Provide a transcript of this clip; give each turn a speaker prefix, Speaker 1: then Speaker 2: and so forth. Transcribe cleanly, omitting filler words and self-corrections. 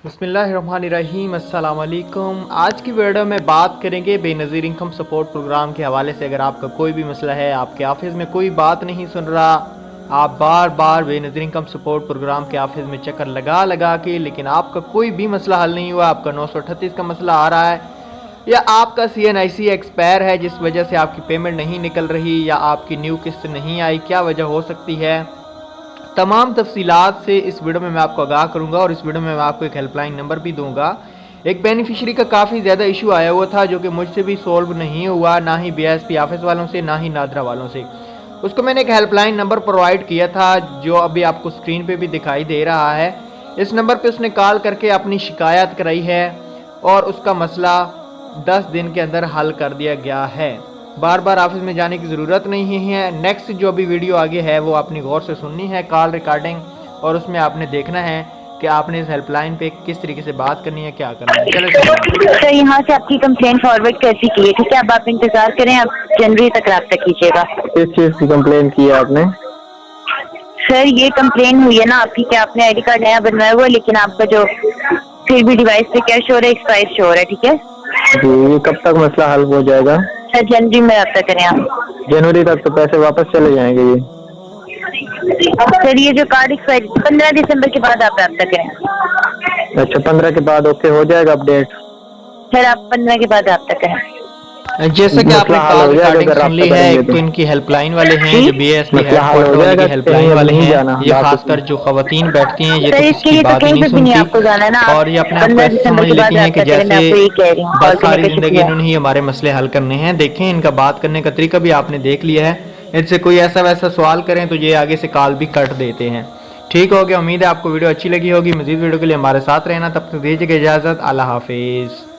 Speaker 1: बिस्मिल्लाहिर्रहमानिर्रहीम अस्सलाम वालेकुम। आज की वीडियो में बात करेंगे बेनज़ीर इनकम सपोर्ट प्रोग्राम के हवाले से। अगर आपका कोई भी मसला है, आपके ऑफिस में कोई बात नहीं सुन रहा, आप बार बार बेनज़ीर इनकम सपोर्ट प्रोग्राम के ऑफिस में चक्कर लगा के लेकिन आपका कोई भी मसला हल नहीं हुआ, आपका 938 का मसला आ रहा है, या आपका CNIC एक्सपायर है जिस वजह से आपकी पेमेंट नहीं निकल रही, या आपकी न्यू किस्त नहीं आई, क्या वजह हो सकती है, तमाम तफसीलात से इस वीडियो में मैं आपको आगाह करूंगा। और इस वीडियो में मैं आपको एक हेल्पलाइन नंबर भी दूंगा। एक बेनिफिशियरी का काफ़ी ज़्यादा इशू आया हुआ था जो कि मुझसे भी सॉल्व नहीं हुआ, ना ही BSP ऑफिस वालों से, ना ही नादरा वालों से। उसको मैंने एक हेल्पलाइन नंबर प्रोवाइड किया था जो अभी आपको स्क्रीन पे भी दिखाई दे रहा है। इस नंबर पे उसने कॉल करके अपनी शिकायत कराई है और उसका मसला 10 दिन के अंदर हल कर दिया गया है। बार बार ऑफिस में जाने की ज़रूरत नहीं है। नेक्स्ट जो अभी वीडियो आगे है वो आपने गौर से सुननी है, कॉल रिकॉर्डिंग, और उसमें आपने देखना है कि आपने इस हेल्पलाइन पे किस तरीके से बात करनी है, क्या करना है। चलो
Speaker 2: सर, यहाँ से आपकी कंप्लेन फॉरवर्ड कर दी गई है, ठीक है। अब आप इंतजार करें, आप जनवरी तक रब्ता कीजिएगा।
Speaker 3: किस चीज की कंप्लेन की है आपने?
Speaker 2: सर, ये कंप्लेन हुई है ना आपकी कि आपने ID कार्ड नया बनवाया हुआ है, लेकिन आपका जो फिर भी डिवाइस पे क्या शो हो रहा है, एक्सपायर शो हो रहा है, ठीक है।
Speaker 3: जी, ये कब तक मसला हल हो जाएगा?
Speaker 2: सर, जनवरी में रब्ता करें आप।
Speaker 3: जनवरी तक तो पैसे वापस चले जाएंगे ये।
Speaker 2: सर, ये जो कार्ड एक्सपायर 15 दिसंबर के बाद आप रब्ता करें।
Speaker 3: अच्छा, 15 के बाद ओके हो जाएगा अपडेट?
Speaker 2: सर, आप 15 के बाद रब्ता करें।
Speaker 1: जैसा कि आपने कॉल रिकॉर्डिंग सुन ली है, एक तो इनकी हेल्पलाइन वाले हैं जो BSP हेडक्वार्टर वाले की हेल्पलाइन वाले हैं, ये खासकर जो खवातीन बैठती हैं ये तो किसी की बात ही नहीं सुनती और ये अपने आप को ऐसे समझ लेती हैं कि जैसे बस सारी जिंदगी इन्होंने ही हमारे मसले हल करने हैं। देखें, इनका बात करने का तरीका भी आपने देख लिया है। इनसे कोई ऐसा वैसा सवाल करें तो ये आगे से कॉल भी कट देते हैं। ठीक हो गया, उम्मीद है आपको वीडियो अच्छी लगी होगी। मजीद वीडियो के लिए हमारे साथ रहना, तब तक दीजिए इजाज़त। अल्लाह हाफिज़।